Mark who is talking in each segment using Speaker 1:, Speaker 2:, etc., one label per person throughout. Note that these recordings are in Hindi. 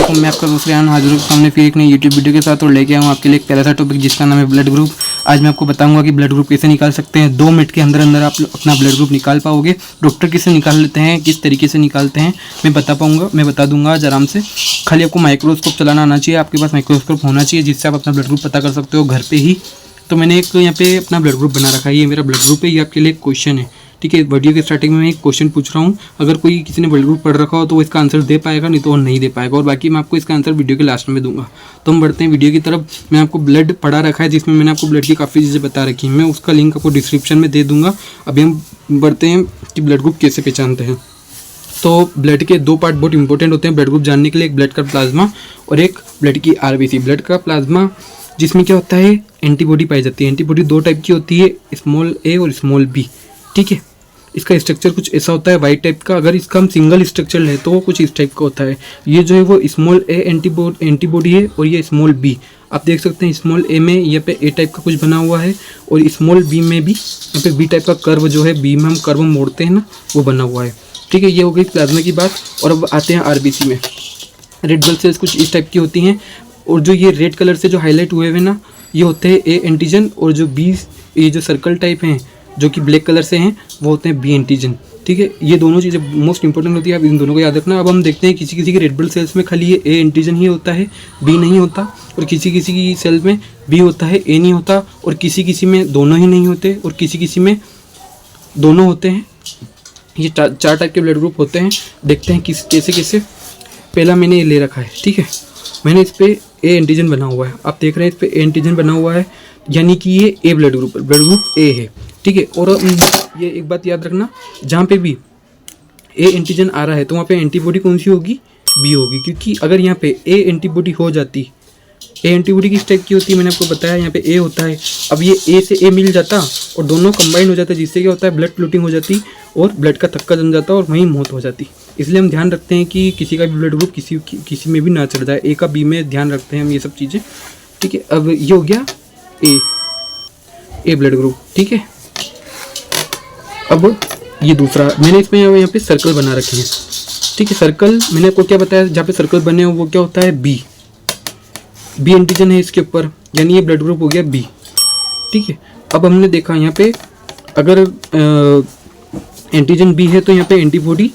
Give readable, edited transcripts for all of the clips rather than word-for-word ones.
Speaker 1: वालेकुम, मैं आपका दूसरे आन हाजिर हूँ सामने फिर एक नई यूट्यूब वीडियो के साथ और लेके आऊँ आपके लिए एक प्यारा सा टॉपिक जिसका नाम है ब्लड ग्रुप। आज मैं आपको बताऊंगा कि ब्लड ग्रुप कैसे निकाल सकते हैं। 2 मिनट के अंदर अंदर आप अपना ब्लड ग्रुप निकाल पाओगे। डॉक्टर कैसे निकाल लेते हैं, किस तरीके से निकालते हैं मैं बता दूंगा आज आराम से। खाली आपको माइक्रोस्कोप चलाना आना चाहिए, आपके पास माइक्रोस्कोप होना चाहिए जिससे आप अपना ब्लड ग्रुप पता कर सकते हो घर पर ही। तो मैंने एक यहाँ पे अपना ब्लड ग्रुप बना रखा है, ये मेरा ब्लड ग्रुप है। ये आपके लिए एक क्वेश्चन है, ठीक है। वीडियो के स्टार्टिंग में मैं एक क्वेश्चन पूछ रहा हूँ, अगर कोई किसी ने ब्लड ग्रुप पढ़ रखा हो तो वो इसका आंसर दे पाएगा, नहीं तो वो नहीं दे पाएगा। और बाकी मैं आपको इसका आंसर वीडियो के लास्ट में दूंगा। तो हम बढ़ते हैं वीडियो की तरफ। मैं आपको ब्लड पढ़ा रखा है जिसमें मैंने आपको ब्लड की काफ़ी चीज़ें बता रखी हैं, मैं उसका लिंक आपको डिस्क्रिप्शन में दे दूँगा। अभी हम बढ़ते हैं कि ब्लड ग्रुप कैसे पहचानते हैं। तो ब्लड के 2 पार्ट बहुत इंपॉर्टेंट होते हैं ब्लड ग्रुप जानने के लिए, एक ब्लड का प्लाज्मा और एक ब्लड की आरबीसी। ब्लड का प्लाज्मा जिसमें क्या होता है, एंटीबॉडी पाई जाती है। एंटीबॉडी 2 टाइप की होती है, स्मॉल ए और स्मॉल बी, ठीक है। इसका स्ट्रक्चर कुछ ऐसा होता है वाइट टाइप का। अगर इसका हम सिंगल स्ट्रक्चर है तो वो कुछ इस टाइप का होता है। ये जो है वो स्मॉल ए एंटीबॉडी है और ये स्मॉल बी। आप देख सकते हैं स्मॉल ए में यहाँ पे ए टाइप का कुछ बना हुआ है और स्मॉल बी में भी यहाँ पे बी टाइप का कर्व जो है, बी में हम कर्व मोड़ते हैं ना, वो बना हुआ है, ठीक है। ये हो गई प्लाज्मा की बात। और अब आते हैं आरबीसी में। रेड ब्लड सेल्स कुछ इस टाइप की होती हैं और जो ये रेड कलर से जो हाईलाइट हुए हुए ना, ये होते हैं ए एंटीजन। और जो बी, ये जो सर्कल टाइप हैं जो कि ब्लैक कलर से हैं, वो होते हैं बी एंटीजन, ठीक है। ये दोनों चीज़ें मोस्ट इंपॉर्टेंट होती है, आप इन दोनों को याद रखना। अब हम देखते हैं किसी किसी के रेड ब्लड सेल्स में खाली ये ए एंटीजन ही होता है, बी नहीं होता। और किसी किसी की सेल में बी होता है, ए नहीं होता। और किसी किसी में दोनों ही नहीं होते और किसी किसी में दोनों होते हैं। ये 4 टाइप के ब्लड ग्रुप होते हैं। देखते हैं कैसे कैसे। पहला मैंने ये ले रखा है, ठीक है। मैंने इस पर ए एंटीजन बना हुआ है, आप देख रहे हैं इस पर ए एंटीजन बना हुआ है, यानी कि ये ए ब्लड ग्रुप ए है, ठीक है। और ये एक बात याद रखना, जहाँ पे भी ए एंटीजन आ रहा है तो वहाँ पे एंटीबॉडी कौन सी होगी, बी होगी। क्योंकि अगर यहाँ पे ए एंटीबॉडी हो जाती, ए एंटीबॉडी किस टाइप की होती है मैंने आपको बताया, यहाँ पे ए होता है। अब ये ए से ए मिल जाता और दोनों कंबाइन हो जाता है, जिससे क्या होता है, ब्लड क्लॉटिंग हो जाती और ब्लड का थक्का जम जाता और वहीं मौत हो जाती। इसलिए हम ध्यान रखते हैं कि किसी का भी ब्लड ग्रुप किसी में भी ना चढ़ जाए। ए का बी में ध्यान रखते हैं हम ये सब चीज़ें, ठीक है। अब ये हो गया ए ब्लड ग्रुप, ठीक है। अब ये दूसरा मैंने इसमें यहाँ पे सर्कल बना रखे हैं, ठीक है। सर्कल मैंने आपको क्या बताया, जहाँ पे सर्कल बने हो वो क्या होता है, बी एंटीजन है इसके ऊपर, यानी ये ब्लड ग्रुप हो गया बी, ठीक है। अब हमने देखा यहाँ पे अगर एंटीजन बी है तो यहाँ पे एंटीबॉडी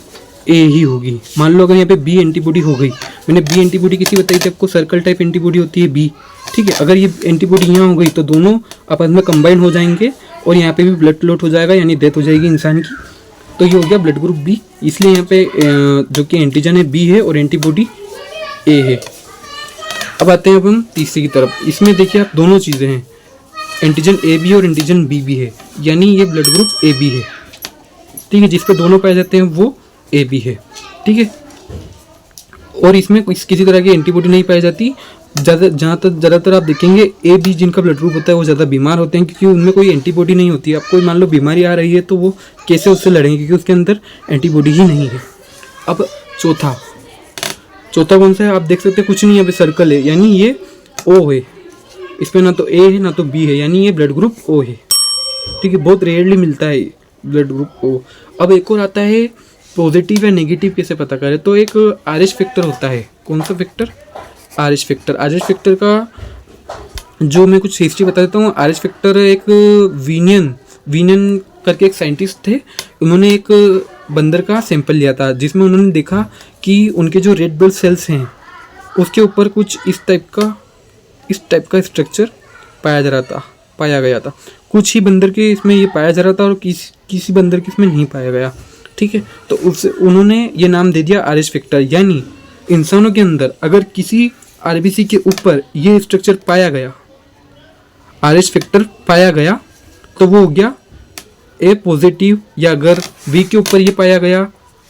Speaker 1: ए ही होगी। मान लो अगर यहाँ पे बी एंटीबॉडी हो गई, मैंने बी एंटीबॉडी किसी बताई थी आपको, सर्कल टाइप एंटीबॉडी होती है बी, ठीक है। अगर ये एंटीबॉडी यहाँ हो गई तो दोनों आपस में कंबाइन हो जाएंगे और यहाँ पे भी ब्लड क्लॉट हो जाएगा, यानी डेथ हो जाएगी इंसान की। तो ये हो गया ब्लड ग्रुप बी। इसलिए यहाँ पे जो कि एंटीजन है बी है और एंटीबॉडी ए है। अब आते हैं अपन तीसरी की तरफ। इसमें देखिए आप दोनों चीज़ें हैं, एंटीजन ए बी और एंटीजन बी भी है, यानी ये ब्लड ग्रुप ए बी है, ठीक है। जिस पे दोनों पाए जाते हैं वो ए बी है, ठीक है। और इसमें किसी तरह की एंटीबॉडी नहीं पाई जाती। ज़्यादातर आप देखेंगे ए बी जिनका ब्लड ग्रुप होता है वो ज़्यादा बीमार होते हैं, क्योंकि उनमें कोई एंटीबॉडी नहीं होती है। अब कोई मान लो बीमारी आ रही है तो वो कैसे उससे लड़ेंगे, क्योंकि उसके अंदर एंटीबॉडी ही नहीं है। अब चौथा कौन सा है, आप देख सकते हैं कुछ नहीं, यहाँ पे सर्कल है, यानी ये ओ है। इसमें ना तो ए है ना तो बी है, यानी ये ब्लड ग्रुप ओ है, ठीक है। बहुत रेयरली मिलता है ब्लड ग्रुप ओ। अब एक और आता है पॉजिटिव या नेगेटिव कैसे पता करें। तो एक आरएच फैक्टर होता है, कौन सा फैक्टर, आरएच फैक्टर का जो मैं कुछ हिस्ट्री बता देता हूँ। आरएच फैक्टर एक वीनियन करके एक साइंटिस्ट थे, उन्होंने एक बंदर का सैंपल लिया था जिसमें उन्होंने देखा कि उनके जो रेड ब्लड सेल्स हैं उसके ऊपर कुछ इस टाइप का स्ट्रक्चर पाया गया था। कुछ ही बंदर के इसमें ये पाया जा रहा था और किसी बंदर के इसमें नहीं पाया गया, ठीक है। तो उन्होंने ये नाम दे दिया आरएच फैक्टर। यानी इंसानों के अंदर अगर किसी आरबीसी के ऊपर ये स्ट्रक्चर पाया गया, आरएच फैक्टर पाया गया, तो वो हो गया ए पॉजिटिव। या अगर बी के ऊपर ये पाया गया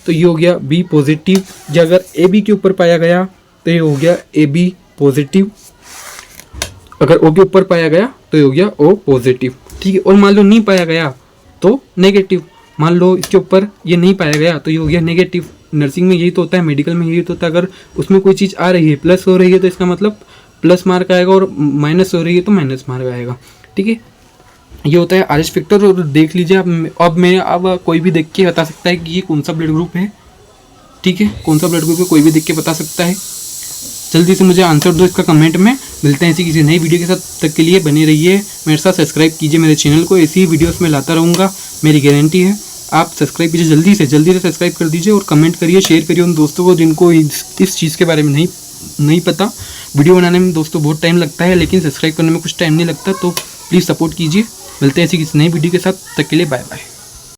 Speaker 1: तो ये हो गया बी पॉजिटिव। या अगर ए बी के ऊपर पाया गया तो ये हो गया ए बी पॉजिटिव। अगर ओ के ऊपर पाया गया तो ये हो गया ओ पॉजिटिव, ठीक है। और मान लो नहीं पाया गया तो नेगेटिव। मान लो इसके ऊपर ये नहीं पाया गया तो ये हो गया नेगेटिव। नर्सिंग में यही तो होता है, मेडिकल में यही तो होता है। अगर उसमें कोई चीज़ आ रही है, प्लस हो रही है, तो इसका मतलब प्लस मार्क आएगा, और माइनस हो रही है तो माइनस मार्क आएगा, ठीक है। ये होता है आरएच फैक्टर। और देख लीजिए अब कोई भी देख के बता सकता है कि ये कौन सा ब्लड ग्रुप है, ठीक है। कौन सा ब्लड ग्रुप है कोई भी देख के बता सकता है। जल्दी से मुझे आंसर दो इसका कमेंट में। मिलते हैं ऐसी किसी नई वीडियो के साथ, तब तक के लिए बने रहिए मेरे साथ, सब्सक्राइब कीजिए मेरे चैनल को, ऐसी ही वीडियोस में लाता रहूँगा, मेरी गारंटी है। आप सब्सक्राइब कीजिए, जल्दी से सब्सक्राइब कर दीजिए और कमेंट करिए, शेयर करिए उन दोस्तों को जिनको इस चीज़ के बारे में नहीं पता। वीडियो बनाने में दोस्तों बहुत टाइम लगता है, लेकिन सब्सक्राइब करने में कुछ टाइम नहीं लगता, तो प्लीज़ सपोर्ट कीजिए। मिलते हैं ऐसी किसी नई वीडियो के साथ, तब तक के लिए बाय बाय।